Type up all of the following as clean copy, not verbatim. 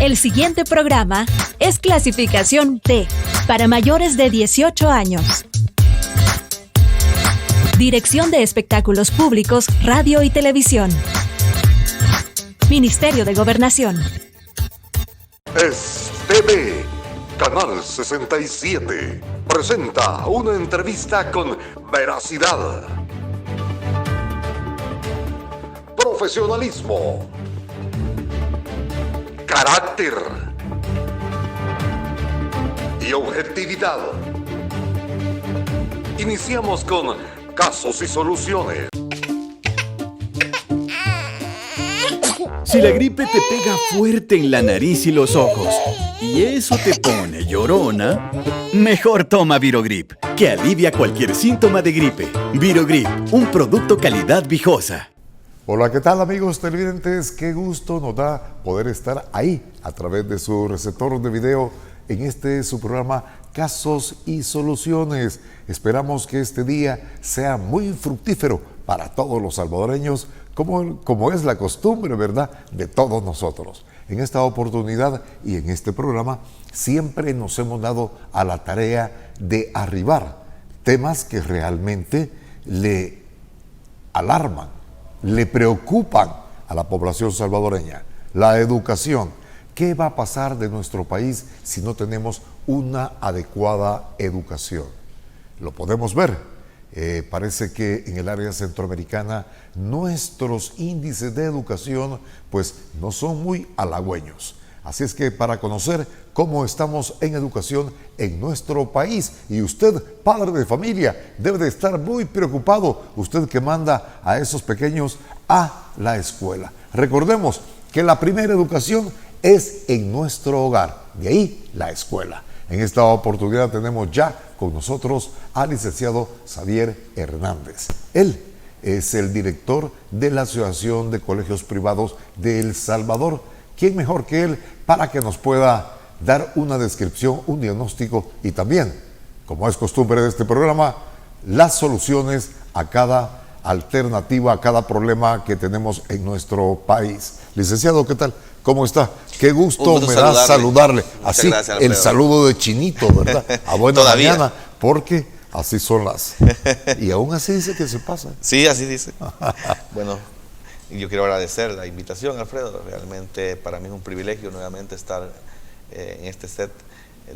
El siguiente programa es clasificación B, para mayores de 18 años. Dirección de Espectáculos Públicos, Radio y Televisión. Ministerio de Gobernación. Es TV, Canal 67. Presenta una entrevista con veracidad, profesionalismo, carácter y objetividad. Iniciamos con Casos y Soluciones. Si la gripe te pega fuerte en la nariz y los ojos, y eso te pone llorona, mejor toma Virogrip, que alivia cualquier síntoma de gripe. Virogrip, un producto calidad Vijosa. Hola, ¿qué tal amigos televidentes? Qué gusto nos da poder estar ahí a través de su receptor de video en su programa Casos y Soluciones. Esperamos que este día sea muy fructífero para todos los salvadoreños, como es la costumbre, ¿verdad?, de todos nosotros. En esta oportunidad y en este programa siempre nos hemos dado a la tarea de arribar temas que realmente le alarman, le preocupan a la población salvadoreña. La educación. ¿Qué va a pasar de nuestro país si no tenemos una adecuada educación? Lo podemos ver. Parece que en el área centroamericana nuestros índices de educación pues no son muy halagüeños. Así es que para conocer cómo estamos en educación en nuestro país, y usted, padre de familia, debe de estar muy preocupado, usted que manda a esos pequeños a la escuela. Recordemos que la primera educación es en nuestro hogar, de ahí la escuela. En esta oportunidad tenemos ya con nosotros al licenciado Xavier Hernández. Él es el director de la Asociación de Colegios Privados de El Salvador. ¿Quién mejor que él para que nos pueda dar una descripción, un diagnóstico y también, como es costumbre de este programa, las soluciones a cada alternativa, a cada problema que tenemos en nuestro país? Licenciado, ¿qué tal? ¿Cómo está? Qué gusto me da saludarle. Así, gracias, el saludo de chinito, ¿verdad? A buena mañana, porque así son las... Y aún así dice que se pasa. Sí, así dice. Bueno, yo quiero agradecer la invitación, Alfredo. Realmente para mí es un privilegio nuevamente estar en este set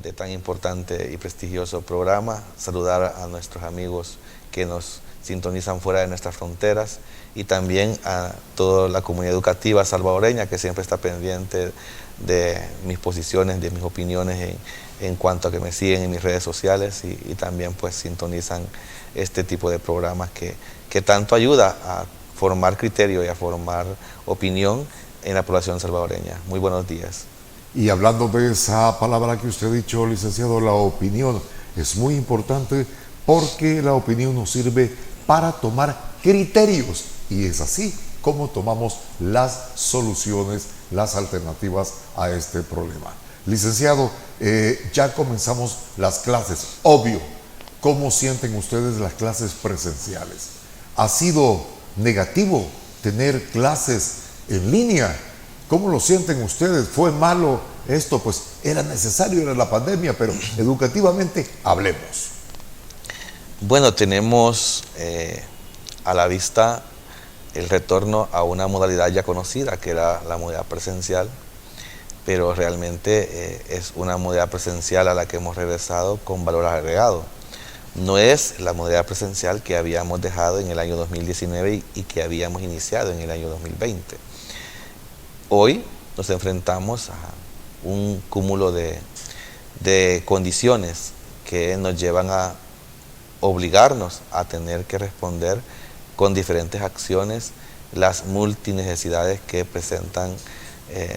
de tan importante y prestigioso programa. Saludar a nuestros amigos que nos sintonizan fuera de nuestras fronteras y también a toda la comunidad educativa salvadoreña que siempre está pendiente de mis posiciones, de mis opiniones en cuanto a que me siguen en mis redes sociales y también pues sintonizan este tipo de programas que tanto ayuda a formar criterio y a formar opinión en la población salvadoreña. Muy buenos días. Y hablando de esa palabra que usted ha dicho, licenciado, la opinión es muy importante porque la opinión nos sirve para tomar criterios y es así como tomamos las soluciones, las alternativas a este problema. Licenciado, ya comenzamos las clases. Obvio, ¿cómo sienten ustedes las clases presenciales? ¿Ha sido negativo tener clases en línea? ¿Cómo lo sienten ustedes? ¿Fue malo esto? Pues era necesario, era la pandemia, pero educativamente hablemos. Bueno, tenemos a la vista el retorno a una modalidad ya conocida, que era la modalidad presencial, pero realmente es una modalidad presencial a la que hemos regresado con valor agregado. No es la modalidad presencial que habíamos dejado en el año 2019 y que habíamos iniciado en el año 2020. Hoy nos enfrentamos a un cúmulo de condiciones que nos llevan a obligarnos a tener que responder con diferentes acciones las multinecesidades que presentan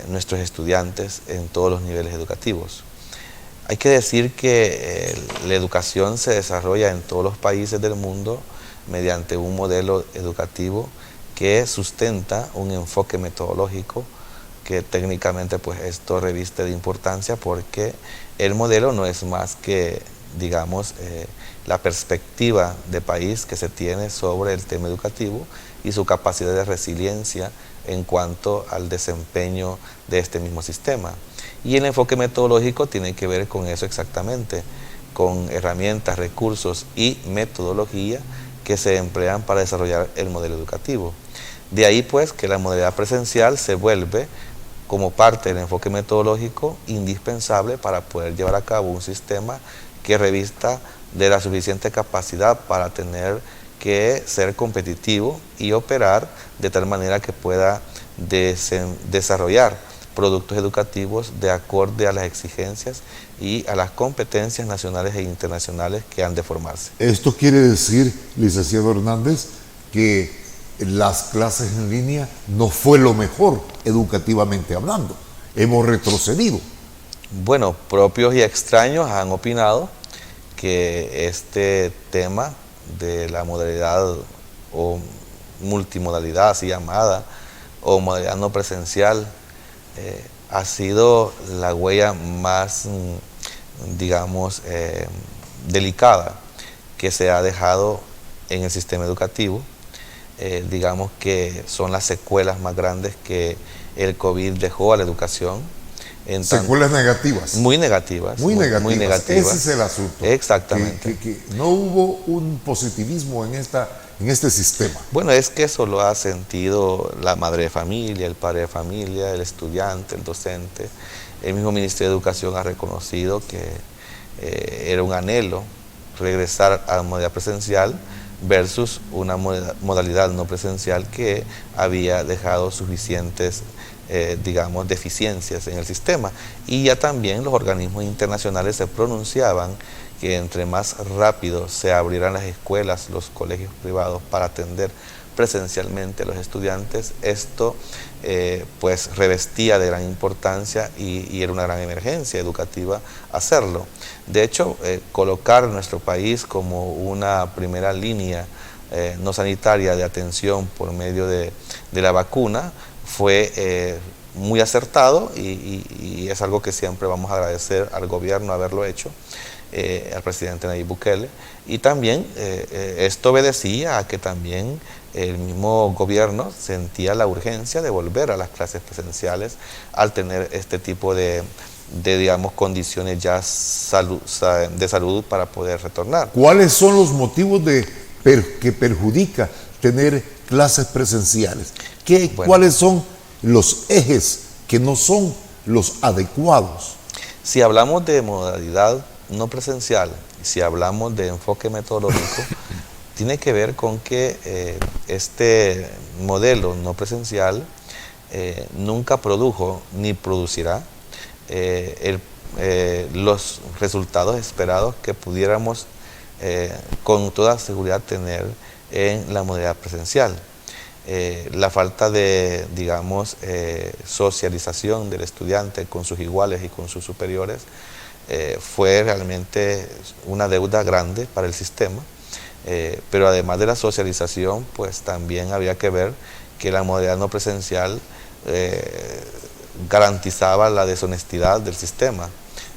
nuestros estudiantes en todos los niveles educativos. Hay que decir que la educación se desarrolla en todos los países del mundo mediante un modelo educativo que sustenta un enfoque metodológico que técnicamente pues esto reviste de importancia porque el modelo no es más que, digamos, la perspectiva de país que se tiene sobre el tema educativo y su capacidad de resiliencia en cuanto al desempeño de este mismo sistema. Y el enfoque metodológico tiene que ver con eso exactamente, con herramientas, recursos y metodología que se emplean para desarrollar el modelo educativo. De ahí pues que la modalidad presencial se vuelve, como parte del enfoque metodológico, indispensable para poder llevar a cabo un sistema que revista de la suficiente capacidad para tener que ser competitivo y operar de tal manera que pueda desarrollar productos educativos de acorde a las exigencias y a las competencias nacionales e internacionales que han de formarse. Esto quiere decir, licenciado Hernández, que las clases en línea no fue lo mejor educativamente hablando. Hemos retrocedido. Bueno, propios y extraños han opinado que este tema de la modalidad o multimodalidad así llamada, o modalidad no presencial, ha sido la huella más, digamos, delicada que se ha dejado en el sistema educativo. Digamos que son las secuelas más grandes que el COVID dejó a la educación. Secuelas negativas. Muy negativas. Muy negativas. Ese es el asunto. Exactamente. Que no hubo un positivismo en este sistema. Bueno, es que eso lo ha sentido la madre de familia, el padre de familia, el estudiante, el docente. El mismo Ministerio de Educación ha reconocido que era un anhelo regresar a la modalidad presencial versus una modalidad no presencial que había dejado suficientes digamos, deficiencias en el sistema. Y ya también los organismos internacionales se pronunciaban que entre más rápido se abrieran las escuelas, los colegios privados para atender presencialmente a los estudiantes, esto pues revestía de gran importancia y era una gran emergencia educativa hacerlo. De hecho, colocar nuestro país como una primera línea no sanitaria de atención por medio de la vacuna fue muy acertado y es algo que siempre vamos a agradecer al gobierno haberlo hecho, al presidente Nayib Bukele, y también esto obedecía a que también el mismo gobierno sentía la urgencia de volver a las clases presenciales al tener este tipo de digamos, condiciones ya de salud para poder retornar. ¿Cuáles son los motivos que perjudica tener clases presenciales? ¿Cuáles son los ejes que no son los adecuados? Si hablamos de modalidad no presencial, si hablamos de enfoque metodológico, tiene que ver con que este modelo no presencial nunca produjo ni producirá los resultados esperados que pudiéramos con toda seguridad tener en la modalidad presencial. La falta de, digamos, socialización del estudiante con sus iguales y con sus superiores fue realmente una deuda grande para el sistema, pero además de la socialización, pues también había que ver que la modalidad no presencial garantizaba la deshonestidad del sistema,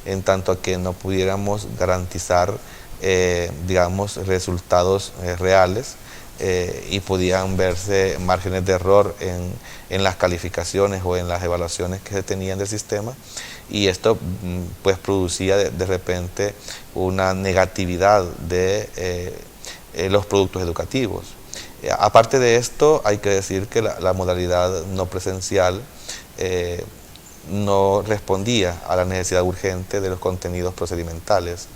en tanto a que no pudiéramos garantizar, digamos, resultados reales, y podían verse márgenes de error en las calificaciones o en las evaluaciones que se tenían del sistema, y esto pues producía de repente una negatividad de los productos educativos. Aparte de esto, hay que decir que la modalidad no presencial no respondía a la necesidad urgente de los contenidos procedimentales,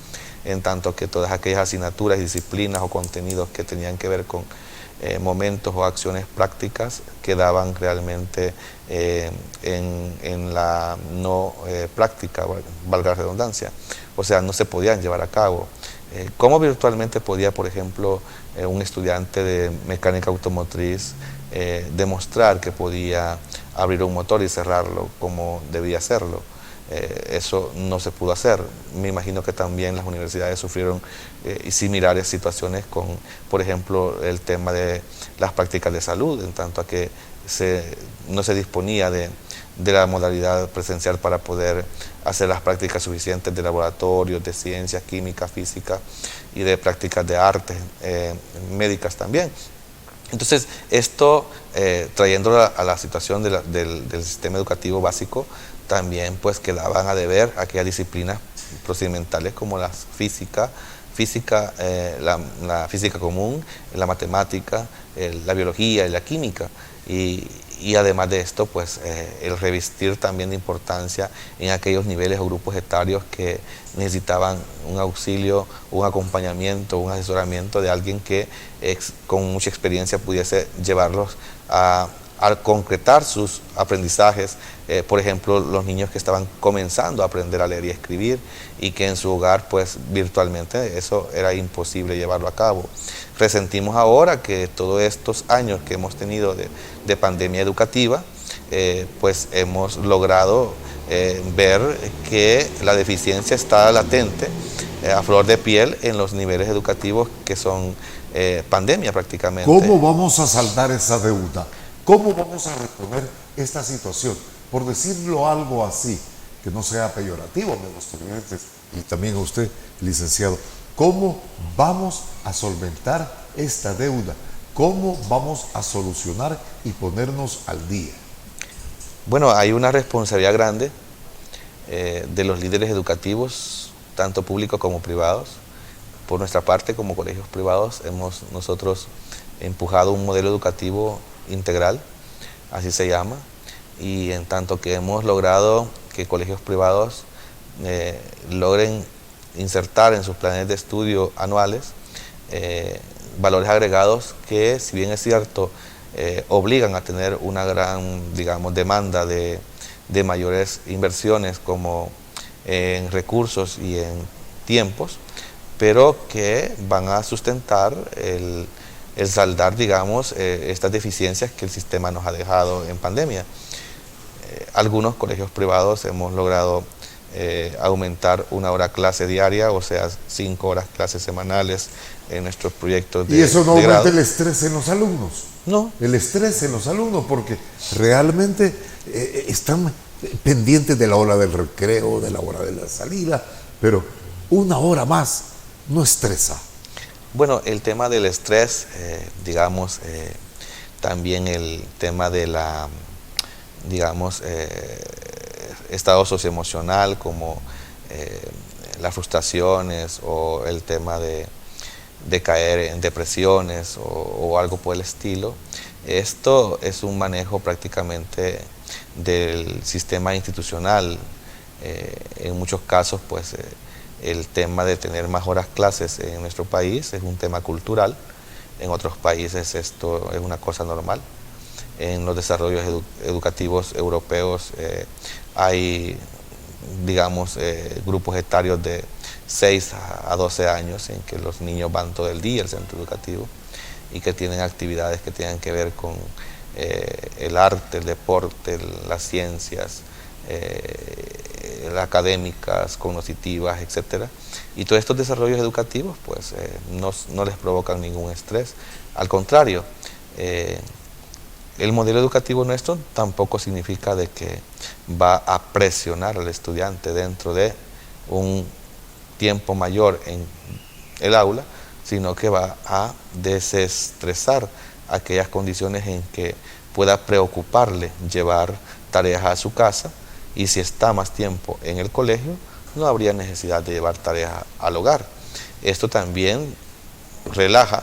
en tanto que todas aquellas asignaturas, disciplinas o contenidos que tenían que ver con momentos o acciones prácticas quedaban realmente en la no práctica, valga la redundancia, o sea, no se podían llevar a cabo. ¿Cómo virtualmente podía, por ejemplo, un estudiante de mecánica automotriz demostrar que podía abrir un motor y cerrarlo como debía hacerlo? Eso no se pudo hacer. Me imagino que también las universidades sufrieron similares situaciones con, por ejemplo, el tema de las prácticas de salud, en tanto a que no se disponía de la modalidad presencial para poder hacer las prácticas suficientes de laboratorios, de ciencias, química, física y de prácticas de artes, médicas también. Entonces, esto, trayéndolo a la situación del sistema educativo básico, también pues quedaban a deber aquellas disciplinas procedimentales como la física, la física común, la matemática, la biología y la química. Y además de esto, pues el revestir también de importancia en aquellos niveles o grupos etarios que necesitaban un auxilio, un acompañamiento, un asesoramiento de alguien que con mucha experiencia pudiese llevarlos a concretar sus aprendizajes. Por ejemplo, los niños que estaban comenzando a aprender a leer y escribir y que en su hogar, pues virtualmente, eso era imposible llevarlo a cabo. Resentimos ahora que todos estos años que hemos tenido de pandemia educativa, pues hemos logrado ver que la deficiencia está latente, a flor de piel en los niveles educativos que son pandemia prácticamente. ¿Cómo vamos a saldar esa deuda? ¿Cómo vamos a reponer esta situación? Por decirlo algo así, que no sea peyorativo, amigos televidentes, y también a usted, licenciado, ¿cómo vamos a solventar esta deuda? ¿Cómo vamos a solucionar y ponernos al día? Bueno, hay una responsabilidad grande de los líderes educativos, tanto públicos como privados. Por nuestra parte, como colegios privados, hemos nosotros empujado un modelo educativo integral, así se llama, y en tanto que hemos logrado que colegios privados logren insertar en sus planes de estudio anuales valores agregados que, si bien es cierto, obligan a tener una gran, digamos, demanda de mayores inversiones como en recursos y en tiempos, pero que van a sustentar el saldar, digamos, estas deficiencias que el sistema nos ha dejado en pandemia. Algunos colegios privados hemos logrado aumentar 1 hora clase diaria, o sea, 5 horas clases semanales en nuestros proyectos de ¿Y eso no de aumenta grado. el estrés en los alumnos? No. El estrés en los alumnos, porque realmente están pendientes de la hora del recreo, de la hora de la salida, pero 1 hora más no estresa. Bueno, el tema del estrés, digamos, también el tema de la, digamos, estado socioemocional, como las frustraciones o el tema de caer en depresiones o algo por el estilo. Esto es un manejo prácticamente del sistema institucional. En muchos casos, pues, el tema de tener más horas clases en nuestro país es un tema cultural. En otros países esto es una cosa normal. En los desarrollos educativos europeos hay, digamos, grupos etarios de 6 a 12 años en que los niños van todo el día al centro educativo y que tienen actividades que tienen que ver con el arte, el deporte, las ciencias, académicas, cognitivas, etcétera. Y todos estos desarrollos educativos, pues, no les provocan ningún estrés. Al contrario, el modelo educativo nuestro tampoco significa de que va a presionar al estudiante dentro de un tiempo mayor en el aula, sino que va a desestresar aquellas condiciones en que pueda preocuparle llevar tareas a su casa, y si está más tiempo en el colegio, no habría necesidad de llevar tareas al hogar. Esto también relaja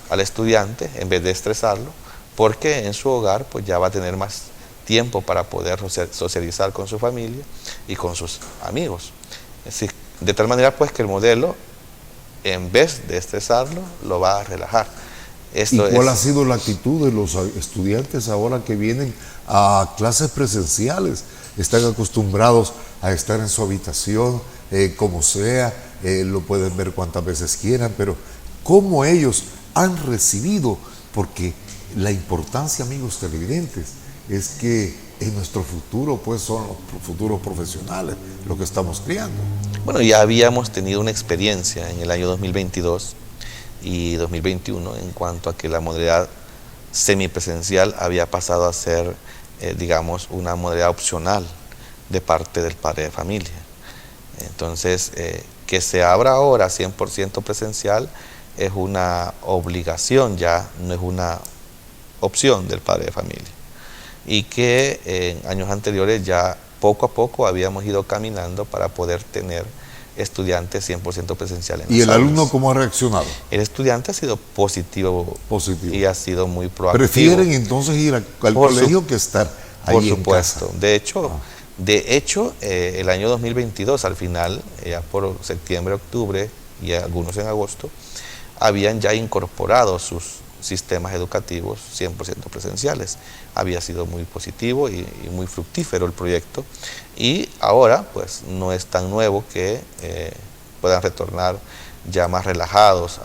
al estudiante en vez de estresarlo, porque en su hogar pues ya va a tener más tiempo para poder socializar con su familia y con sus amigos. Es decir, de tal manera pues que el modelo, en vez de estresarlo, lo va a relajar. ¿Y cuál ha sido la actitud de los estudiantes ahora que vienen a clases presenciales? Están acostumbrados a estar en su habitación, como sea, lo pueden ver cuantas veces quieran, pero ¿cómo ellos han recibido? Porque la importancia, amigos televidentes, es que en nuestro futuro, pues, son los futuros profesionales lo que estamos criando. Bueno, ya habíamos tenido una experiencia en el año 2022 y 2021 en cuanto a que la modalidad semipresencial había pasado a ser, digamos, una modalidad opcional de parte del padre de familia. Entonces, que se abra ahora 100% presencial es una obligación, ya no es una opción del padre de familia, y que en años anteriores ya poco a poco habíamos ido caminando para poder tener estudiantes 100% presenciales. ¿Y el alumno cómo ha reaccionado? El estudiante ha sido positivo. Y ha sido muy proactivo. ¿Prefieren entonces ir al colegio que estar ahí por en supuesto. casa? De hecho, el año 2022, al final, ya por septiembre, octubre y algunos en agosto, habían ya incorporado sus sistemas educativos 100% presenciales. Había sido muy positivo y muy fructífero el proyecto, y ahora pues no es tan nuevo que puedan retornar ya más relajados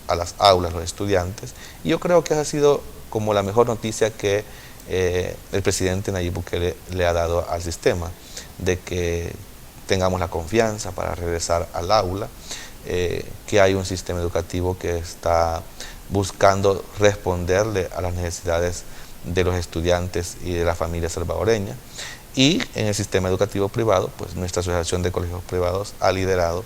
a las aulas los estudiantes, y yo creo que esa ha sido como la mejor noticia que el presidente Nayib Bukele le ha dado al sistema, de que tengamos la confianza para regresar al aula, que hay un sistema educativo que está buscando responderle a las necesidades de los estudiantes y de la familia salvadoreña. Y en el sistema educativo privado, pues nuestra Asociación de Colegios Privados ha liderado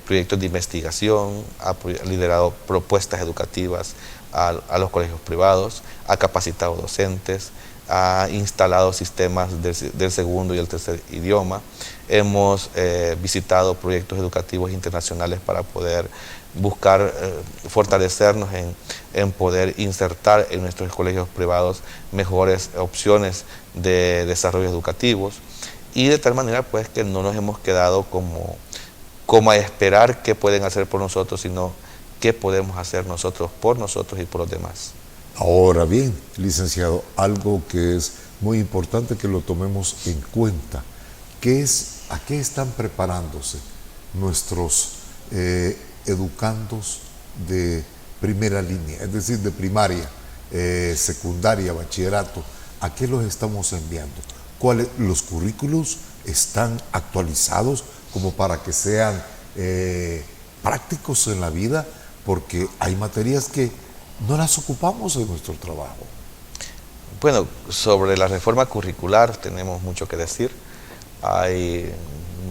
proyectos de investigación, ha liderado propuestas educativas a los colegios privados, ha capacitado docentes, ha instalado sistemas del segundo y el tercer idioma. Hemos visitado proyectos educativos internacionales para poder buscar fortalecernos en poder insertar en nuestros colegios privados mejores opciones de desarrollo educativos, y de tal manera pues que no nos hemos quedado como a esperar qué pueden hacer por nosotros, sino qué podemos hacer nosotros por nosotros y por los demás. Ahora bien, licenciado, algo que es muy importante que lo tomemos en cuenta, ¿a qué están preparándose nuestros educandos de primera línea, es decir, de primaria, secundaria, bachillerato? ¿A qué los estamos enviando? ¿Los currículos están actualizados como para que sean prácticos en la vida? Porque hay materias que no las ocupamos en nuestro trabajo. Bueno, sobre la reforma curricular tenemos mucho que decir. Hay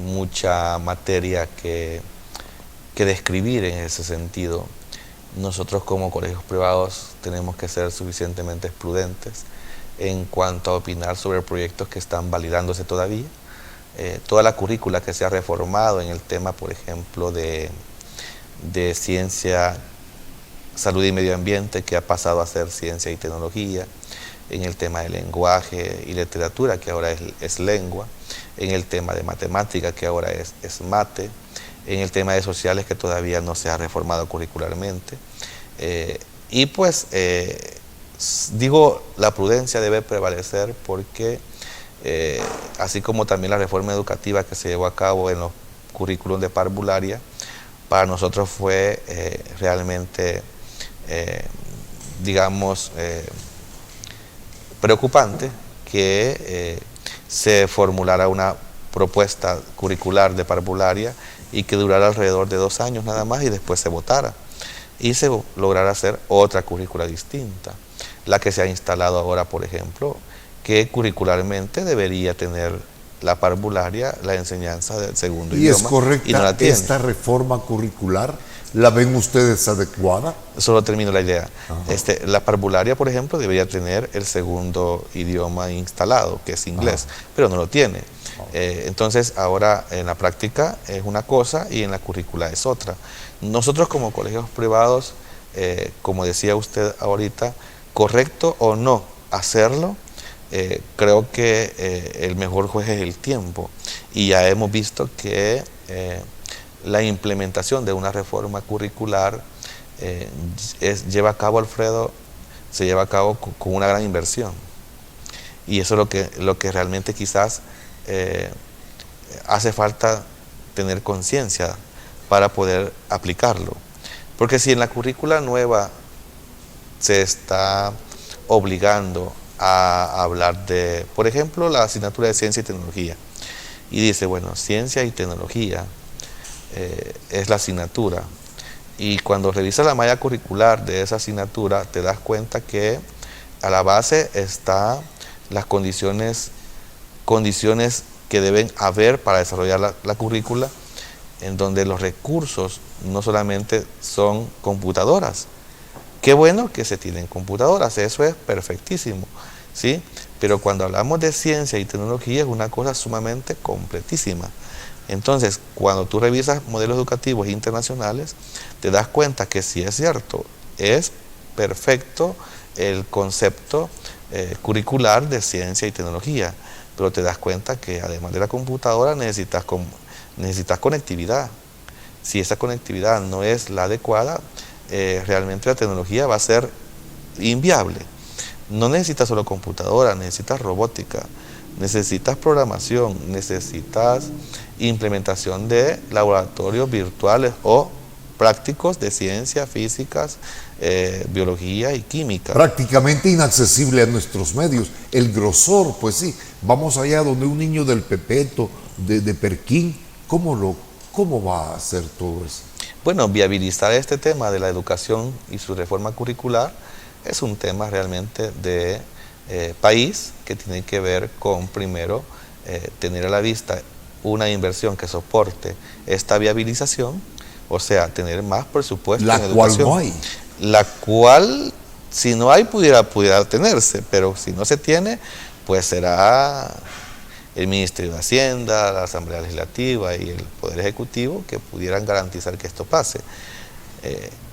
mucha materia que describir en ese sentido. Nosotros como colegios privados tenemos que ser suficientemente prudentes en cuanto a opinar sobre proyectos que están validándose todavía. Toda la currícula que se ha reformado en el tema, por ejemplo, de ciencia, salud y medio ambiente, que ha pasado a ser ciencia y tecnología, en el tema de lenguaje y literatura, que ahora es lengua, en el tema de matemática, que ahora es mate, en el tema de sociales, que todavía no se ha reformado curricularmente. Y pues, digo, la prudencia debe prevalecer porque, así como también la reforma educativa que se llevó a cabo en los currículos de parvularia, para nosotros fue realmente, digamos, preocupante que se formulara una propuesta curricular de parvularia y que durara alrededor de 2 años nada más y después se votara y se lograra hacer otra currícula distinta, la que se ha instalado ahora, por ejemplo, que curricularmente debería tener la parvularia la enseñanza del segundo idioma. ¿Y es correcta no la tiene. Esta reforma curricular? ¿La ven ustedes adecuada? Solo termino la idea. La parvularia, por ejemplo, debería tener el segundo idioma instalado, que es inglés, pero no lo tiene. Entonces, ahora en la práctica es una cosa y en la currícula es otra. Nosotros como colegios privados, como decía usted ahorita, correcto o no hacerlo, creo que el mejor juez es el tiempo, y ya hemos visto que la implementación de una reforma curricular se lleva a cabo con una gran inversión, y eso es lo que realmente quizás hace falta tener conciencia para poder aplicarlo, porque si en la currícula nueva se está obligando a hablar de, por ejemplo, la asignatura de ciencia y tecnología, y dice, bueno, ciencia y tecnología es la asignatura, y cuando revisas la malla curricular de esa asignatura te das cuenta que a la base están las condiciones que deben haber para desarrollar la currícula, en donde los recursos no solamente son computadoras, Qué bueno que se tienen computadoras, eso es perfectísimo, ¿sí? Pero cuando hablamos de ciencia y tecnología es una cosa sumamente completísima. Entonces, cuando tú revisas modelos educativos internacionales, te das cuenta que sí es cierto, es perfecto el concepto curricular de ciencia y tecnología, pero te das cuenta que además de la computadora necesitas conectividad. Si esa conectividad no es la adecuada, realmente la tecnología va a ser inviable. No necesitas solo computadora, necesitas robótica, necesitas programación, necesitas implementación de laboratorios virtuales o prácticos de ciencia, físicas, biología y química. Prácticamente inaccesible a nuestros medios. El grosor, pues sí, vamos allá donde un niño del Pepeto, de Perquín, ¿cómo va a hacer todo eso? Bueno, viabilizar este tema de la educación y su reforma curricular es un tema realmente de país que tiene que ver con, primero, tener a la vista una inversión que soporte esta viabilización, o sea, tener más presupuesto en educación. La cual no hay. La cual, si no hay, pudiera tenerse, pero si no se tiene, pues será el Ministerio de Hacienda, la Asamblea Legislativa y el Poder Ejecutivo que pudieran garantizar que esto pase.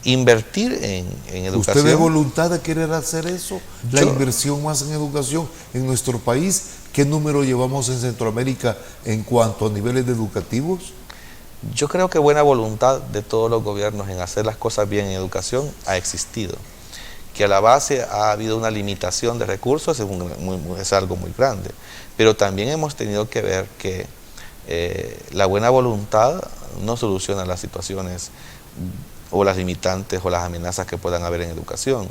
Invertir en educación. ¿Usted ve voluntad de querer hacer eso? La inversión más en educación en nuestro país. ¿Qué número llevamos en Centroamérica en cuanto a niveles educativos? Yo creo que buena voluntad de todos los gobiernos en hacer las cosas bien en educación ha existido. Que a la base ha habido una limitación de recursos es algo muy grande. Pero también hemos tenido que ver que la buena voluntad no soluciona las situaciones o las limitantes o las amenazas que puedan haber en educación.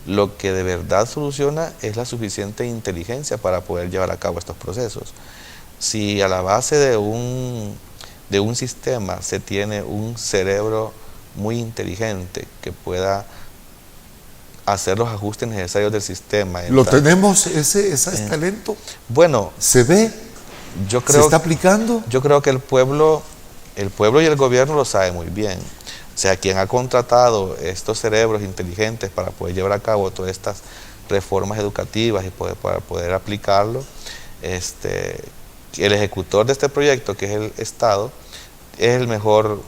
Lo que de verdad soluciona es la suficiente inteligencia para poder llevar a cabo estos procesos. Si a la base de un sistema se tiene un cerebro muy inteligente que pueda hacer los ajustes necesarios del sistema. ¿Lo tenemos ese talento? Bueno, ¿se ve? Yo creo, ¿se está aplicando? Yo creo que el pueblo y el gobierno lo sabe muy bien. O sea, quien ha contratado estos cerebros inteligentes para poder llevar a cabo todas estas reformas educativas y para poder aplicarlo, el ejecutor de este proyecto, que es el Estado, es el mejor,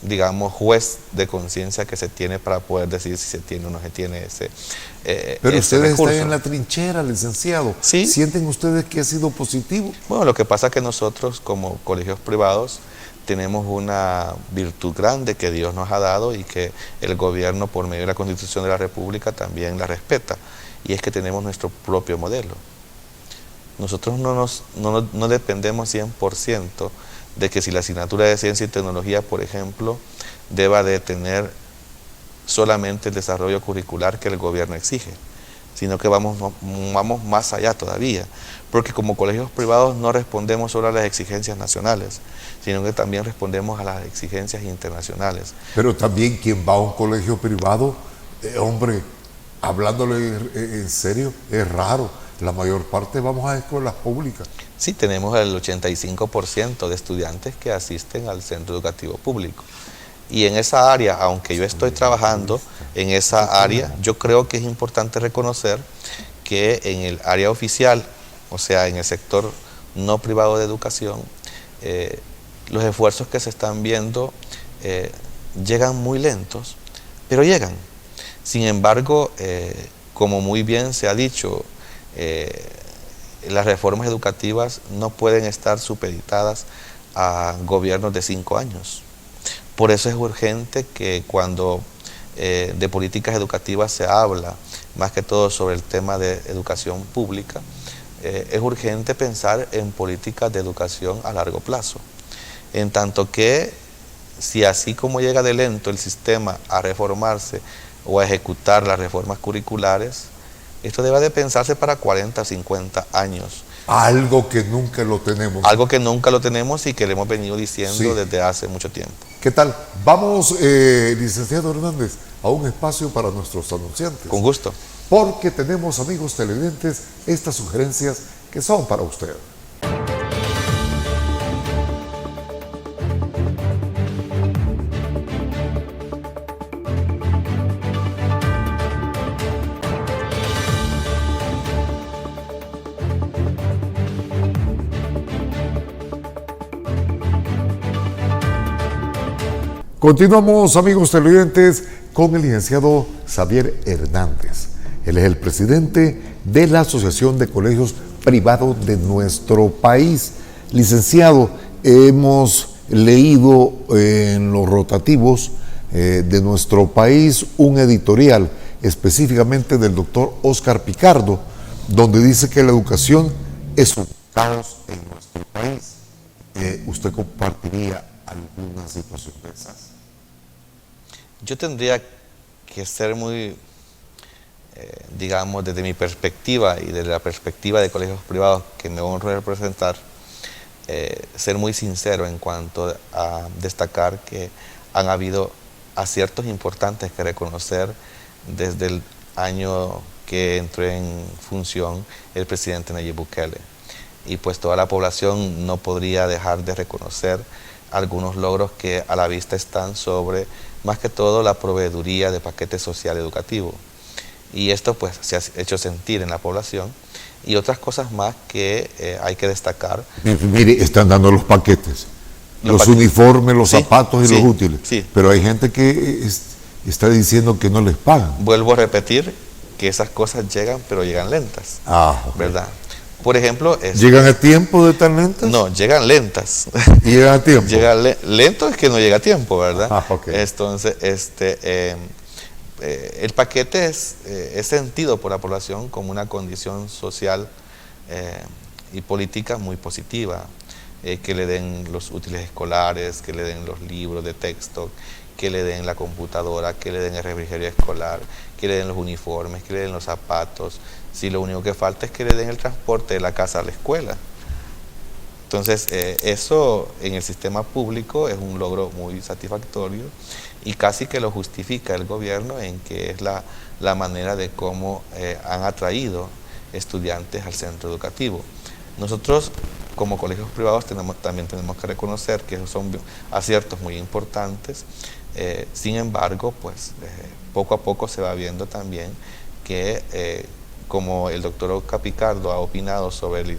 digamos, juez de conciencia que se tiene para poder decir si se tiene o no se tiene Pero ustedes están en la trinchera, licenciado. ¿Sí? ¿Sienten ustedes que ha sido positivo? Bueno, lo que pasa es que nosotros, como colegios privados, tenemos una virtud grande que Dios nos ha dado y que el gobierno, por medio de la Constitución de la República, también la respeta, y es que tenemos nuestro propio modelo. Nosotros no dependemos 100% de que si la asignatura de ciencia y tecnología, por ejemplo, deba de tener solamente el desarrollo curricular que el gobierno exige, sino que vamos más allá todavía, porque como colegios privados no respondemos solo a las exigencias nacionales, sino que también respondemos a las exigencias internacionales. Pero también quien va a un colegio privado, hombre, hablándole en serio, es raro. La mayor parte vamos a escuelas públicas. Sí, tenemos el 85% de estudiantes que asisten al centro educativo público. Y en esa área, aunque yo estoy trabajando en esa área, yo creo que es importante reconocer que en el área oficial, o sea, en el sector no privado de educación, los esfuerzos que se están viendo llegan muy lentos, pero llegan. Sin embargo, como muy bien se ha dicho, las reformas educativas no pueden estar supeditadas a gobiernos de 5 años. Por eso es urgente que cuando de políticas educativas se habla, más que todo sobre el tema de educación pública, es urgente pensar en políticas de educación a largo plazo. En tanto que, si así como llega de lento el sistema a reformarse o a ejecutar las reformas curriculares, esto debe de pensarse para 40 o 50 años. Algo que nunca lo tenemos. Algo que nunca lo tenemos y que le hemos venido diciendo desde hace mucho tiempo. ¿Qué tal? Vamos, licenciado Hernández, a un espacio para nuestros anunciantes. Con gusto. Porque tenemos, amigos televidentes, estas sugerencias que son para usted. Continuamos, amigos televidentes, con el licenciado Xavier Hernández. Él es el presidente de la Asociación de Colegios Privados de nuestro país. Licenciado, hemos leído en los rotativos de nuestro país un editorial específicamente del doctor Oscar Picardo, donde dice que la educación es un caos en nuestro país. ¿Usted compartiría alguna situación de esas? Yo tendría que ser muy, digamos, desde mi perspectiva y desde la perspectiva de colegios privados que me honro representar, ser muy sincero en cuanto a destacar que han habido aciertos importantes que reconocer desde el año que entró en función el presidente Nayib Bukele. Y pues toda la población no podría dejar de reconocer algunos logros que a la vista están sobre, más que todo, la proveeduría de paquete social educativo. Y esto pues se ha hecho sentir en la población y otras cosas más que hay que destacar. Mire, están dando los paquetes, los uniformes, los zapatos y los útiles. Sí. Pero hay gente que está diciendo que no les pagan. Vuelvo a repetir que esas cosas llegan, pero llegan lentas. Okay. ¿Verdad? Por ejemplo... ¿Llegan a tiempo de tan lentas? No, llegan lentas. ¿Y llegan a tiempo? Lento es que no llega a tiempo, ¿verdad? Okay. Entonces, el paquete es sentido por la población como una condición social y política muy positiva. Que le den los útiles escolares, que le den los libros de texto, que le den la computadora, que le den el refrigerio escolar, que le den los uniformes, que le den los zapatos. Si lo único que falta es que le den el transporte de la casa a la escuela. Entonces, eso en el sistema público es un logro muy satisfactorio y casi que lo justifica el gobierno en que es la manera de cómo han atraído estudiantes al centro educativo. Nosotros, como colegios privados, también tenemos que reconocer que esos son aciertos muy importantes. Sin embargo, pues poco a poco se va viendo también que, como el doctor Oscar Picardo ha opinado sobre el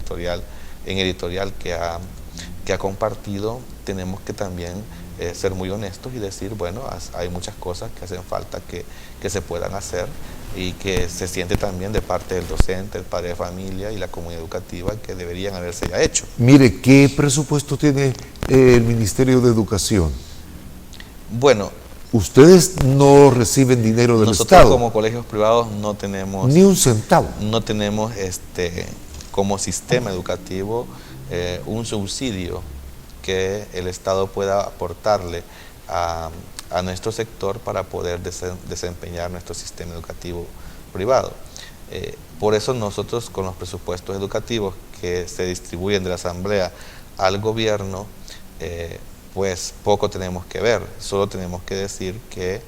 editorial que ha compartido, tenemos que también ser muy honestos y decir, bueno, hay muchas cosas que hacen falta que se puedan hacer y que se siente también de parte del docente, el padre de familia y la comunidad educativa que deberían haberse ya hecho. Mire, ¿qué presupuesto tiene el Ministerio de Educación? Bueno, ustedes no reciben dinero del Estado. Nosotros como colegios privados no tenemos... Ni un centavo. No tenemos como sistema educativo un subsidio que el Estado pueda aportarle a nuestro sector para poder desempeñar nuestro sistema educativo privado. Por eso nosotros, con los presupuestos educativos que se distribuyen de la Asamblea al gobierno, pues poco tenemos que ver. Solo tenemos que decir que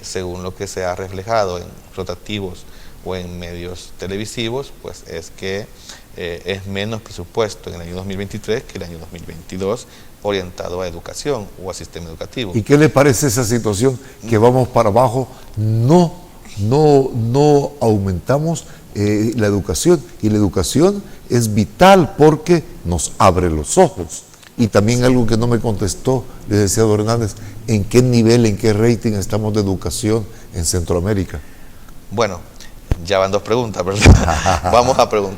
según lo que se ha reflejado en rotativos o en medios televisivos, pues es que es menos presupuesto en el año 2023 que el año 2022 orientado a educación o a sistema educativo. ¿Y qué le parece esa situación que vamos para abajo? No aumentamos la educación, y la educación es vital porque nos abre los ojos. Y también algo que no me contestó, licenciado Hernández, ¿en qué nivel, en qué rating estamos de educación en Centroamérica? Bueno, ya van dos preguntas, ¿verdad?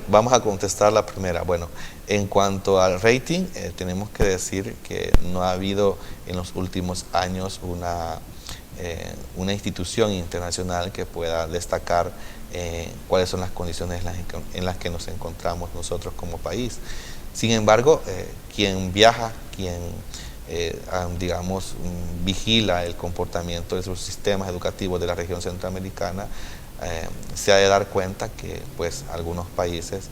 Vamos a contestar la primera. Bueno, en cuanto al rating, tenemos que decir que no ha habido en los últimos años una institución internacional que pueda destacar cuáles son las condiciones en las que nos encontramos nosotros como país. Sin embargo, quien viaja, quien digamos, vigila el comportamiento de sus sistemas educativos de la región centroamericana, se ha de dar cuenta que pues algunos países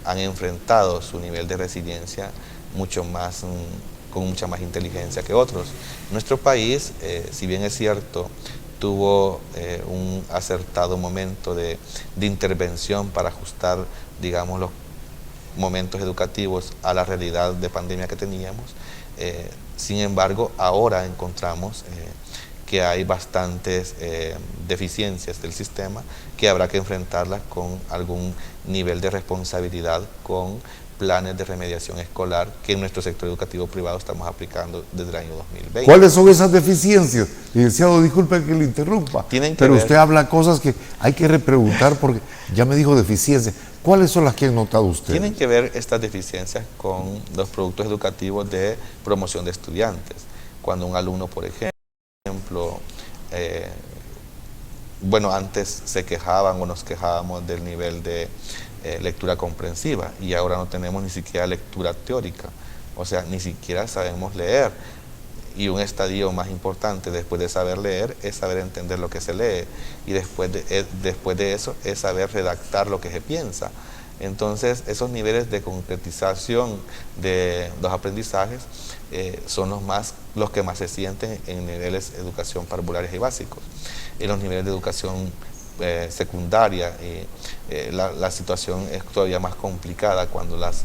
han enfrentado su nivel de resiliencia con mucha más inteligencia que otros. Nuestro país, si bien es cierto, tuvo un acertado momento de intervención para ajustar, digamos, los momentos educativos a la realidad de pandemia que teníamos. Sin embargo, ahora encontramos que hay bastantes deficiencias del sistema que habrá que enfrentarlas con algún nivel de responsabilidad, con planes de remediación escolar que en nuestro sector educativo privado estamos aplicando desde el año 2020. ¿Cuáles son esas deficiencias? Licenciado, disculpe que le interrumpa, pero usted habla cosas que hay que repreguntar porque ya me dijo deficiencias. ¿Cuáles son las que han notado usted? Tienen que ver estas deficiencias con los productos educativos de promoción de estudiantes. Cuando un alumno, por ejemplo, antes se quejaban o nos quejábamos del nivel de lectura comprensiva y ahora no tenemos ni siquiera lectura teórica, o sea, ni siquiera sabemos leer. Y un estadio más importante después de saber leer es saber entender lo que se lee, y después de eso es saber redactar lo que se piensa. Entonces, esos niveles de concretización de los aprendizajes son los que más se sienten en niveles de educación parvularios y básicos. En los niveles de educación secundaria, la situación es todavía más complicada cuando las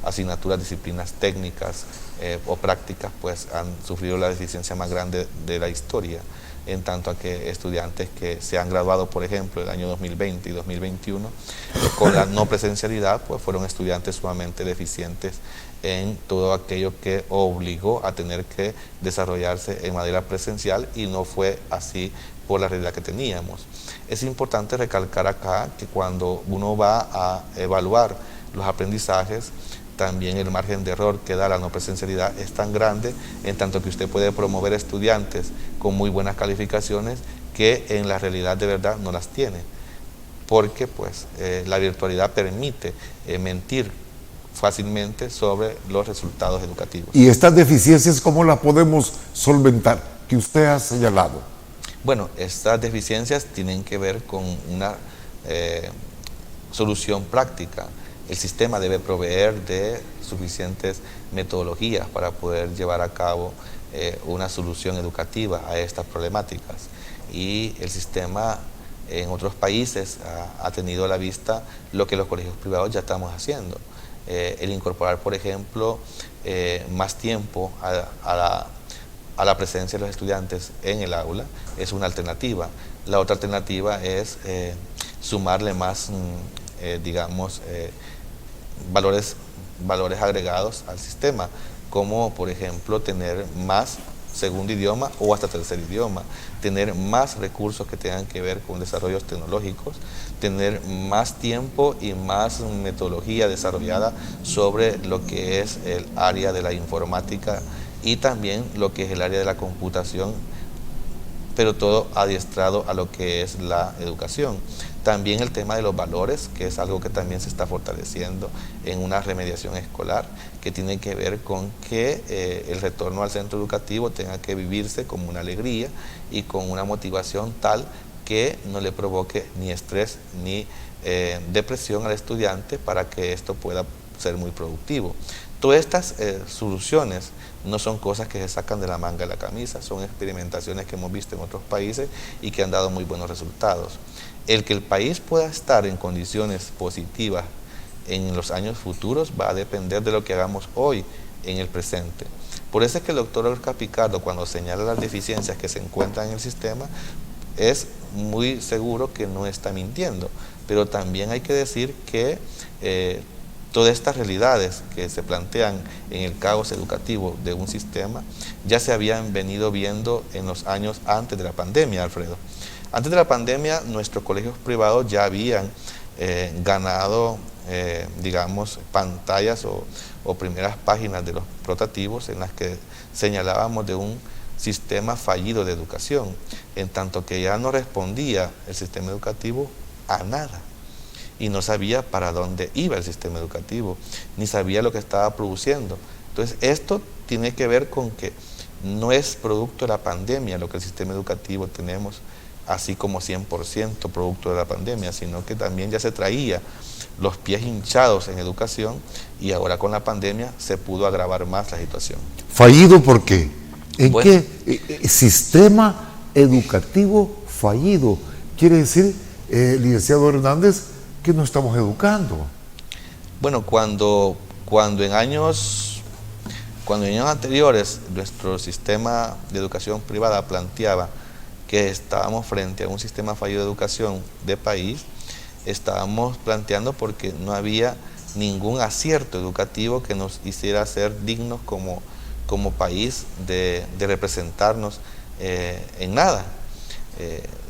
asignaturas, disciplinas técnicas o prácticas pues han sufrido la deficiencia más grande de la historia, en tanto a que estudiantes que se han graduado, por ejemplo, el año 2020 y 2021, con la no presencialidad, pues fueron estudiantes sumamente deficientes en todo aquello que obligó a tener que desarrollarse en manera presencial, y no fue así por la realidad que teníamos. Es importante recalcar acá que cuando uno va a evaluar los aprendizajes, también el margen de error que da la no presencialidad es tan grande, en tanto que usted puede promover estudiantes con muy buenas calificaciones que en la realidad de verdad no las tiene, porque pues la virtualidad permite mentir fácilmente sobre los resultados educativos. ¿Y estas deficiencias cómo las podemos solventar, que usted ha señalado? Bueno, estas deficiencias tienen que ver con una solución práctica. El sistema debe proveer de suficientes metodologías para poder llevar a cabo una solución educativa a estas problemáticas. Y el sistema en otros países ha tenido a la vista lo que los colegios privados ya estamos haciendo. El incorporar, por ejemplo, más tiempo a la presencia de los estudiantes en el aula es una alternativa. La otra alternativa es sumarle más, valores agregados al sistema, como por ejemplo tener más segundo idioma o hasta tercer idioma, tener más recursos que tengan que ver con desarrollos tecnológicos, tener más tiempo y más metodología desarrollada sobre lo que es el área de la informática y también lo que es el área de la computación, pero todo adiestrado a lo que es la educación. También el tema de los valores, que es algo que también se está fortaleciendo en una remediación escolar, que tiene que ver con que el retorno al centro educativo tenga que vivirse como una alegría y con una motivación tal que no le provoque ni estrés ni depresión al estudiante, para que esto pueda ser muy productivo. Todas estas soluciones no son cosas que se sacan de la manga de la camisa, son experimentaciones que hemos visto en otros países y que han dado muy buenos resultados. El que el país pueda estar en condiciones positivas en los años futuros va a depender de lo que hagamos hoy en el presente. Por eso es que el doctor Oscar Picardo, cuando señala las deficiencias que se encuentran en el sistema, es muy seguro que no está mintiendo, pero también hay que decir que todas estas realidades que se plantean en el caos educativo de un sistema ya se habían venido viendo en los años antes de la pandemia, Alfredo. Antes de la pandemia, nuestros colegios privados ya habían ganado, pantallas o primeras páginas de los prototipos en las que señalábamos de un sistema fallido de educación, en tanto que ya no respondía el sistema educativo a nada. Y no sabía para dónde iba el sistema educativo, ni sabía lo que estaba produciendo. Entonces, esto tiene que ver con que no es producto de la pandemia lo que el sistema educativo tenemos, así como 100% producto de la pandemia, sino que también ya se traía los pies hinchados en educación, y ahora con la pandemia se pudo agravar más la situación. ¿Fallido por qué? ¿En qué sistema educativo fallido? Quiere decir, licenciado Hernández, que no estamos educando. Bueno, cuando en años anteriores nuestro sistema de educación privada planteaba que estábamos frente a un sistema fallido de educación de país, estábamos planteando porque no había ningún acierto educativo que nos hiciera ser dignos como país de representarnos en nada.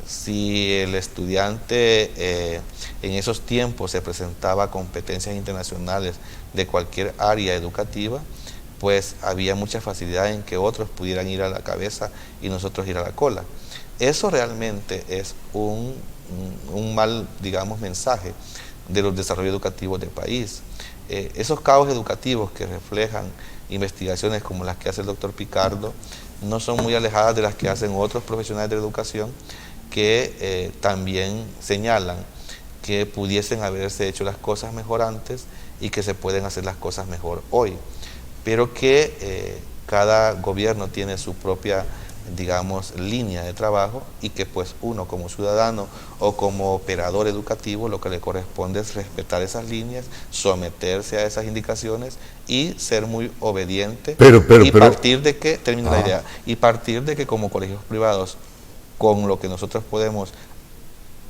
Si el estudiante en esos tiempos se presentaba a competencias internacionales de cualquier área educativa, pues había mucha facilidad en que otros pudieran ir a la cabeza y nosotros ir a la cola. Eso realmente es un mal, digamos, mensaje de los desarrollos educativos del país. Esos caos educativos que reflejan investigaciones como las que hace el doctor Picardo no son muy alejadas de las que hacen otros profesionales de la educación que también señalan que pudiesen haberse hecho las cosas mejor antes y que se pueden hacer las cosas mejor hoy, pero que cada gobierno tiene su propia, digamos, línea de trabajo y que pues uno como ciudadano o como operador educativo lo que le corresponde es respetar esas líneas, someterse a esas indicaciones y ser muy obediente partir de que, termino la idea, y partir de que como colegios privados, con lo que nosotros podemos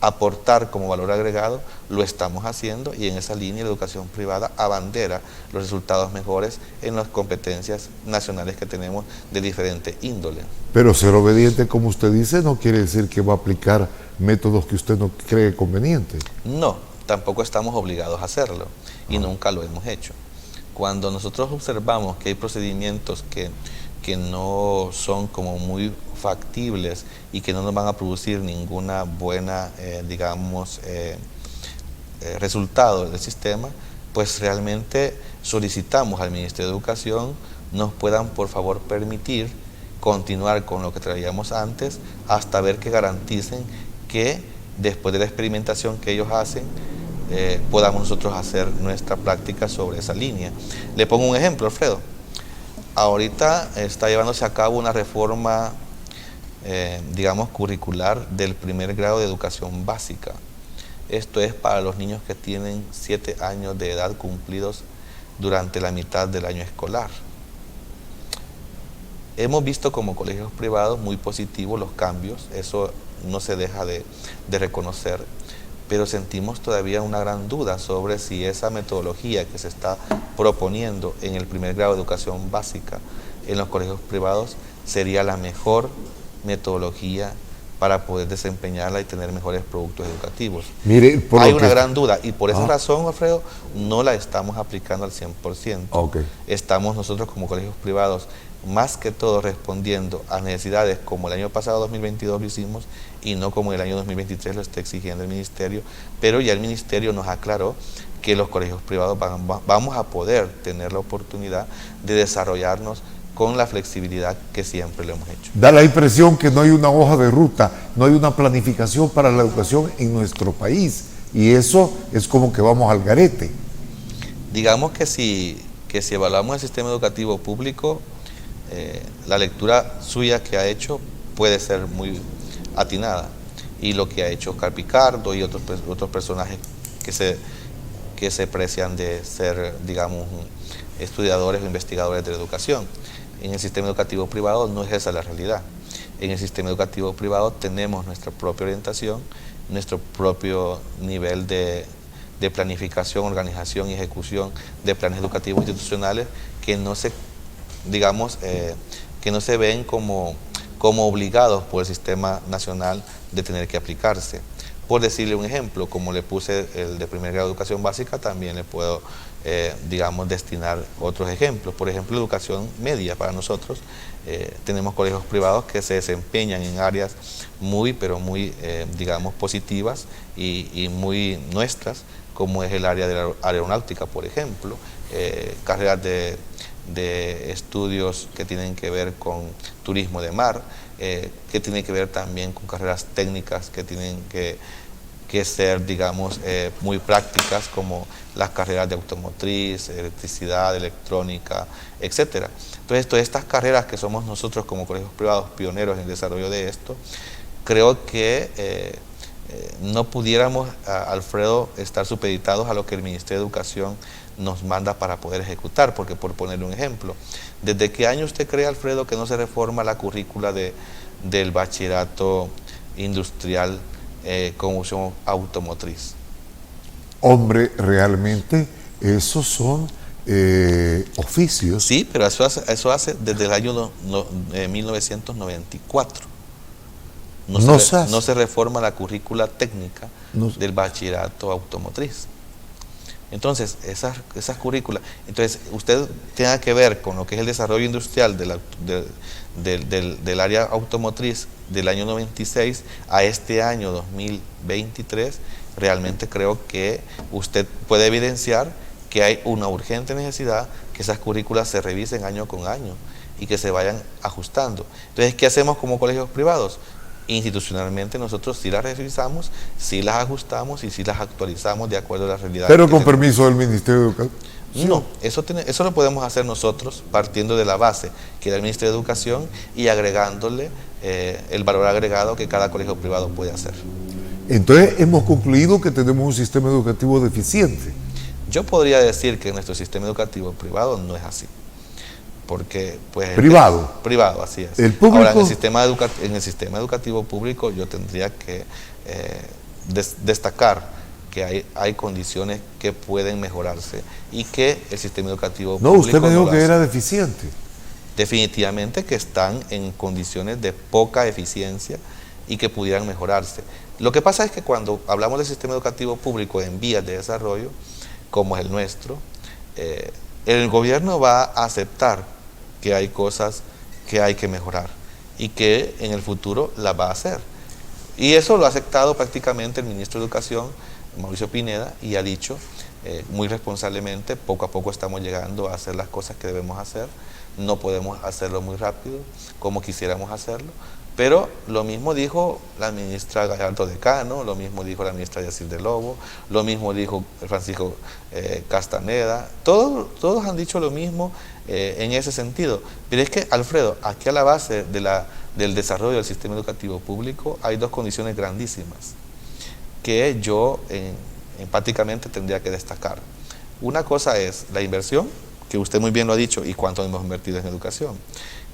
aportar como valor agregado, lo estamos haciendo, y en esa línea la educación privada abandera los resultados mejores en las competencias nacionales que tenemos de diferente índole. Pero ser obediente, como usted dice, no quiere decir que va a aplicar métodos que usted no cree convenientes. No, tampoco estamos obligados a hacerlo y nunca lo hemos hecho. Cuando nosotros observamos que hay procedimientos que no son como muy factibles y que no nos van a producir ninguna buena, resultado del sistema, pues realmente solicitamos al Ministerio de Educación nos puedan por favor permitir continuar con lo que traíamos antes hasta ver que garanticen que después de la experimentación que ellos hacen podamos nosotros hacer nuestra práctica sobre esa línea. Le pongo un ejemplo, Alfredo. Ahorita está llevándose a cabo una reforma, curricular del primer grado de educación básica. Esto es para los niños que tienen 7 años de edad cumplidos durante la mitad del año escolar. Hemos visto como colegios privados muy positivos los cambios, eso no se deja de reconocer, pero sentimos todavía una gran duda sobre si esa metodología que se está proponiendo en el primer grado de educación básica en los colegios privados sería la mejor metodología para poder desempeñarla y tener mejores productos educativos. Mire, hay una gran duda y por esa razón, Alfredo, no la estamos aplicando al 100%. Estamos nosotros como colegios privados más que todo respondiendo a necesidades como el año pasado 2022 lo hicimos y no como el año 2023 lo está exigiendo el Ministerio, pero ya el Ministerio nos aclaró que los colegios privados vamos a poder tener la oportunidad de desarrollarnos con la flexibilidad que siempre lo hemos hecho. Da la impresión que no hay una hoja de ruta, no hay una planificación para la educación en nuestro país, y eso es como que vamos al garete. Digamos que si evaluamos el sistema educativo público, la lectura suya que ha hecho puede ser muy atinada, y lo que ha hecho Oscar Picardo y otros personajes que se precian de ser, digamos, estudiadores o investigadores de la educación. En el sistema educativo privado no es esa la realidad. En el sistema educativo privado tenemos nuestra propia orientación, nuestro propio nivel de planificación, organización y ejecución de planes educativos institucionales que no se ven como obligados por el sistema nacional de tener que aplicarse. Por decirle un ejemplo, como le puse el de primer grado de educación básica, también le puedo, destinar otros ejemplos. Por ejemplo, educación media para nosotros. Tenemos colegios privados que se desempeñan en áreas muy positivas y muy nuestras, como es el área de la aeronáutica, por ejemplo, carreras de estudios que tienen que ver con turismo de mar, que tienen que ver también con carreras técnicas que tienen que ser, muy prácticas, como las carreras de automotriz, electricidad, electrónica, etcétera. Entonces, todas estas carreras que somos nosotros como colegios privados pioneros en el desarrollo de esto, creo que no pudiéramos, Alfredo, estar supeditados a lo que el Ministerio de Educación nos manda para poder ejecutar, porque por ponerle un ejemplo, ¿desde qué año usted cree, Alfredo, que no se reforma la currícula del bachillerato industrial con uso automotriz? Hombre, realmente Esos son oficios. Sí, pero eso hace desde el año 1994. No se reforma la currícula técnica del bachillerato automotriz. Entonces, esas currículas, entonces usted tenga que ver con lo que es el desarrollo industrial del área automotriz del año 96 a este año 2023, realmente creo que usted puede evidenciar que hay una urgente necesidad que esas currículas se revisen año con año y que se vayan ajustando. Entonces, ¿qué hacemos como colegios privados? Institucionalmente nosotros sí las revisamos, sí las ajustamos y sí las actualizamos de acuerdo a la realidad. Pero con permiso del Ministerio de Educación. No, eso lo podemos hacer nosotros partiendo de la base que da el Ministerio de Educación y agregándole el valor agregado que cada colegio privado puede hacer. Entonces hemos concluido que tenemos un sistema educativo deficiente. Yo podría decir que nuestro sistema educativo privado no es así. Porque pues privado, así es. El público. Ahora, en el sistema educativo público yo tendría que destacar que hay condiciones que pueden mejorarse y que el sistema educativo público usted me dijo que era deficiente. Definitivamente que están en condiciones de poca eficiencia y que pudieran mejorarse. Lo que pasa es que cuando hablamos del sistema educativo público en vías de desarrollo, como es el nuestro, el gobierno va a aceptar que hay cosas que hay que mejorar y que en el futuro las va a hacer. Y eso lo ha aceptado prácticamente el ministro de Educación, Mauricio Pineda, y ha dicho muy responsablemente, poco a poco estamos llegando a hacer las cosas que debemos hacer, no podemos hacerlo muy rápido como quisiéramos hacerlo, pero lo mismo dijo la ministra Gallardo Decano, lo mismo dijo la ministra Yacirde Lobo, lo mismo dijo Francisco Castaneda, todos han dicho lo mismo en ese sentido. Pero es que, Alfredo, aquí a la base del desarrollo del sistema educativo público hay dos condiciones grandísimas que yo empáticamente tendría que destacar. Una cosa es la inversión, que usted muy bien lo ha dicho, y cuánto hemos invertido en educación.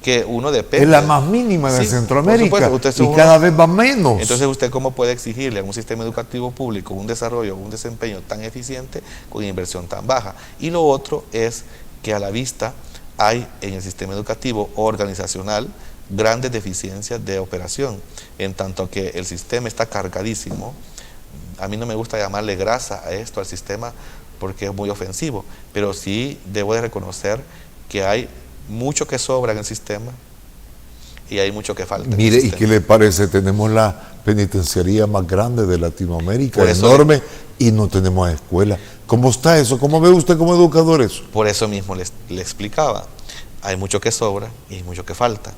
Que uno depende. Es la más mínima de Centroamérica, supuesto, y cada vez va menos. Entonces, ¿usted cómo puede exigirle a un sistema educativo público un desarrollo, un desempeño tan eficiente con inversión tan baja? Y lo otro es que a la vista hay en el sistema educativo organizacional grandes deficiencias de operación, en tanto que el sistema está cargadísimo. A mí no me gusta llamarle grasa a esto, al sistema, porque es muy ofensivo, pero sí debo de reconocer que hay mucho que sobra en el sistema y hay mucho que falta. Mire, ¿y qué le parece? Tenemos la penitenciaría más grande de Latinoamérica, enorme, y no tenemos escuela. ¿Cómo está eso? ¿Cómo ve usted como educador eso? Por eso mismo le explicaba, hay mucho que sobra y hay mucho que falta,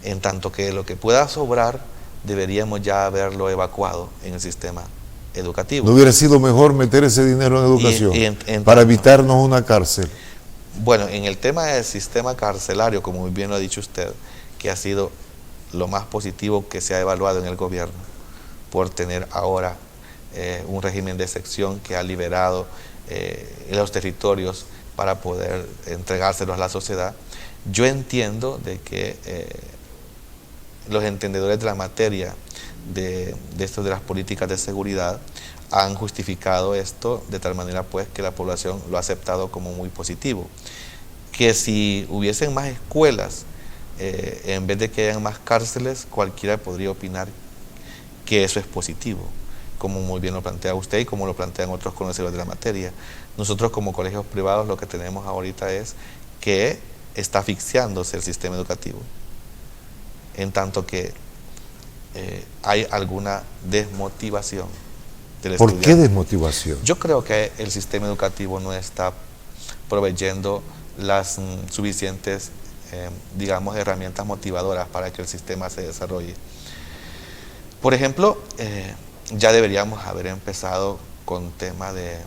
en tanto que lo que pueda sobrar deberíamos ya haberlo evacuado en el sistema educativo. ¿No hubiera sido mejor meter ese dinero en educación para evitarnos una cárcel? Bueno, en el tema del sistema carcelario, como muy bien lo ha dicho usted, que ha sido lo más positivo que se ha evaluado en el gobierno, por tener ahora un régimen de excepción que ha liberado los territorios para poder entregárselos a la sociedad. Yo entiendo de que los entendedores de la materia de esto de las políticas de seguridad han justificado esto de tal manera pues que la población lo ha aceptado como muy positivo. Que si hubiesen más escuelas, en vez de que hayan más cárceles, cualquiera podría opinar que eso es positivo, como muy bien lo plantea usted y como lo plantean otros conocedores de la materia. Nosotros como colegios privados lo que tenemos ahorita es que está asfixiándose el sistema educativo, en tanto que hay alguna desmotivación del ¿Por estudiante. qué desmotivación? Yo creo que el sistema educativo no está proveyendo las suficientes, digamos, herramientas motivadoras para que el sistema se desarrolle. Por ejemplo, ya deberíamos haber empezado con tema de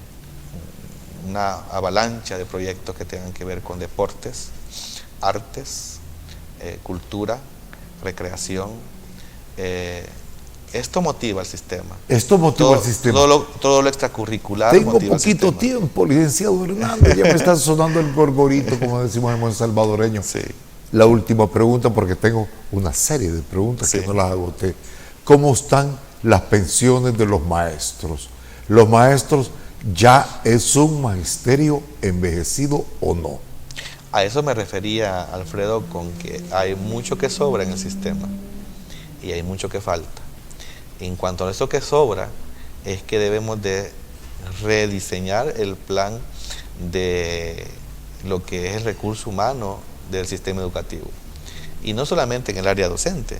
una avalancha de proyectos que tengan que ver con deportes, artes, cultura, recreación. Esto motiva al sistema. Esto motiva al sistema. Todo lo extracurricular. Tengo poquito tiempo, licenciado Hernández. Ya me está sonando el gorgorito, como decimos en buen salvadoreño. Sí. La última pregunta, porque tengo una serie de preguntas que no las agoté. ¿Cómo están las pensiones de los maestros? Los maestros ¿ya es un magisterio envejecido o no? A eso me refería, Alfredo, con que hay mucho que sobra en el sistema y hay mucho que falta. En cuanto a eso que sobra, es que debemos de rediseñar el plan de lo que es el recurso humano del sistema educativo. Y no solamente en el área docente,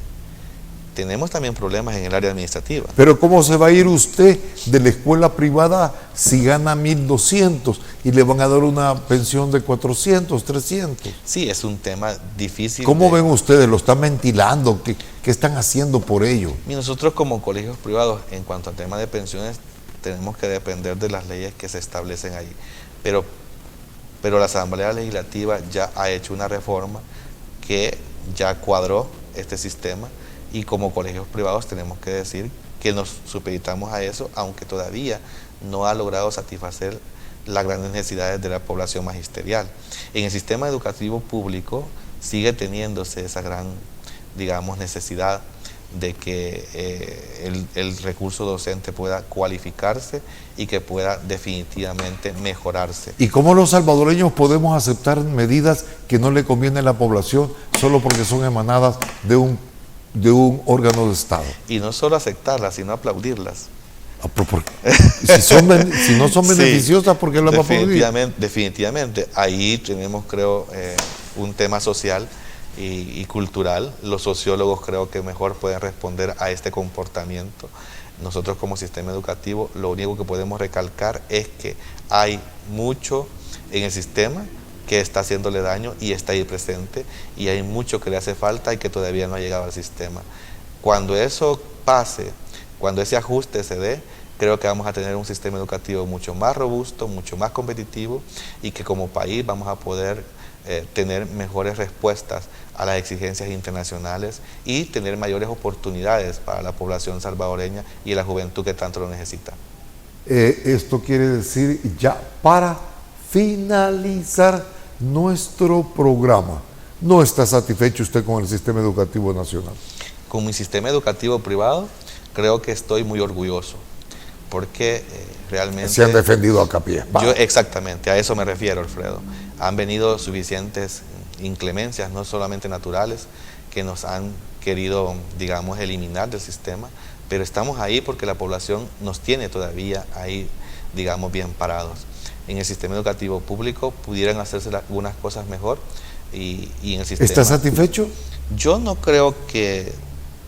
tenemos también problemas en el área administrativa. Pero ¿cómo se va a ir usted de la escuela privada si gana 1.200 y le van a dar una pensión de 400, 300? Sí, es un tema difícil. ¿Cómo ven ustedes? ¿Lo están ventilando? ¿Qué están haciendo por ello? Y nosotros como colegios privados, en cuanto al tema de pensiones, tenemos que depender de las leyes que se establecen ahí. Pero la Asamblea Legislativa ya ha hecho una reforma que ya cuadró este sistema, y como colegios privados tenemos que decir que nos supeditamos a eso, aunque todavía no ha logrado satisfacer las grandes necesidades de la población magisterial. En el sistema educativo público sigue teniéndose esa gran, digamos, necesidad de que el recurso docente pueda cualificarse y que pueda definitivamente mejorarse. ¿Y cómo los salvadoreños podemos aceptar medidas que no le conviene a la población solo porque son emanadas de un órgano de Estado? Y no solo aceptarlas, sino aplaudirlas. Si no son beneficiosas, ¿por qué las va a aplaudir? Definitivamente. Ahí tenemos, creo, un tema social y cultural. Los sociólogos creo que mejor pueden responder a este comportamiento. Nosotros como sistema educativo lo único que podemos recalcar es que hay mucho en el sistema que está haciéndole daño y está ahí presente, y hay mucho que le hace falta y que todavía no ha llegado al sistema. Cuando eso pase, cuando ese ajuste se dé, creo que vamos a tener un sistema educativo mucho más robusto, mucho más competitivo, y que como país vamos a poder tener mejores respuestas a las exigencias internacionales y tener mayores oportunidades para la población salvadoreña y la juventud que tanto lo necesita. Esto quiere decir, ya para finalizar nuestro programa, ¿no está satisfecho usted con el sistema educativo nacional? Con mi sistema educativo privado, creo que estoy muy orgulloso, porque realmente... Se han defendido a capié. Exactamente, a eso me refiero, Alfredo. Han venido suficientes inclemencias, no solamente naturales, que nos han querido, digamos, eliminar del sistema, pero estamos ahí porque la población nos tiene todavía ahí, digamos, bien parados. En el sistema educativo público pudieran hacerse algunas cosas mejor, y en el sistema... ¿Está satisfecho? Yo no creo que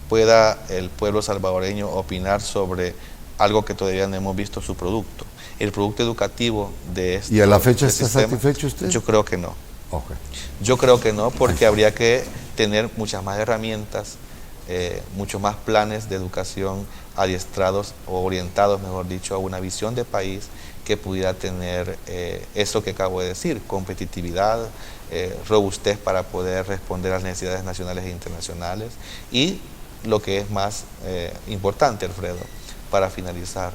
pueda el pueblo salvadoreño opinar sobre algo que todavía no hemos visto su producto. El producto educativo de este ¿Y a la fecha está sistema, satisfecho usted? Yo creo que no. Okay. Yo creo que no, porque habría que tener muchas más herramientas, muchos más planes de educación adiestrados o orientados, mejor dicho, a una visión de país que pudiera tener eso que acabo de decir: competitividad, robustez para poder responder a las necesidades nacionales e internacionales, y lo que es más importante, Alfredo, para finalizar,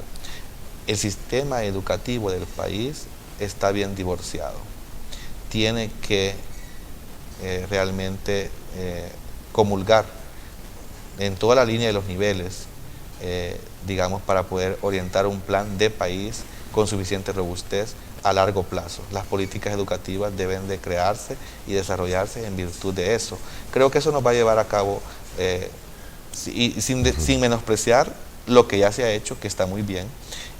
el sistema educativo del país está bien divorciado. Tiene que realmente comulgar en toda la línea de los niveles, digamos, para poder orientar un plan de país con suficiente robustez a largo plazo. Las políticas educativas deben de crearse y desarrollarse en virtud de eso. Creo que eso nos va a llevar a cabo, sin menospreciar lo que ya se ha hecho, que está muy bien,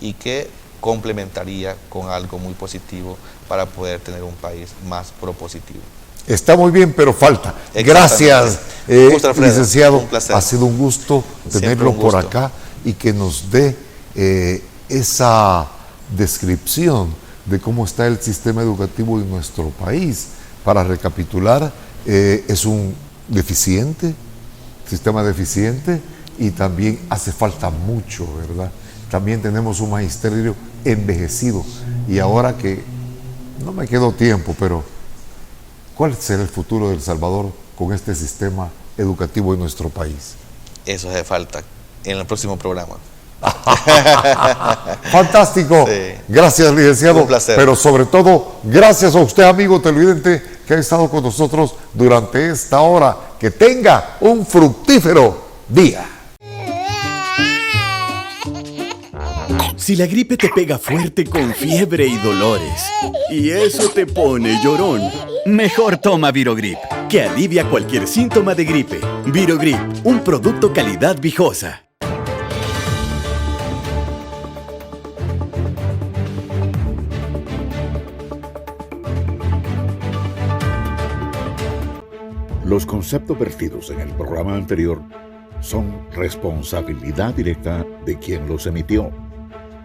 y que complementaría con algo muy positivo para poder tener un país más propositivo. Está muy bien, pero falta. Gracias, licenciado. Un placer. Ha sido un gusto tenerlo por acá y que nos dé esa descripción de cómo está el sistema educativo en nuestro país. Para recapitular, es un sistema deficiente, y también hace falta mucho, ¿verdad? También tenemos un magisterio envejecido, y ahora que no me quedó tiempo, pero ¿cuál será el futuro de El Salvador con este sistema educativo en nuestro país? Eso hace falta en el próximo programa. Fantástico. Sí. Gracias, licenciado. Un placer. Pero sobre todo, gracias a usted, amigo televidente, que ha estado con nosotros durante esta hora. Que tenga un fructífero día. Si la gripe te pega fuerte con fiebre y dolores, y eso te pone llorón, mejor toma Virogrip, que alivia cualquier síntoma de gripe. Virogrip, un producto calidad Vijosa. Los conceptos vertidos en el programa anterior son responsabilidad directa de quien los emitió.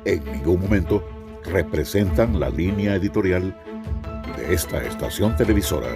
En ningún momento representan la línea editorial de esta estación televisora.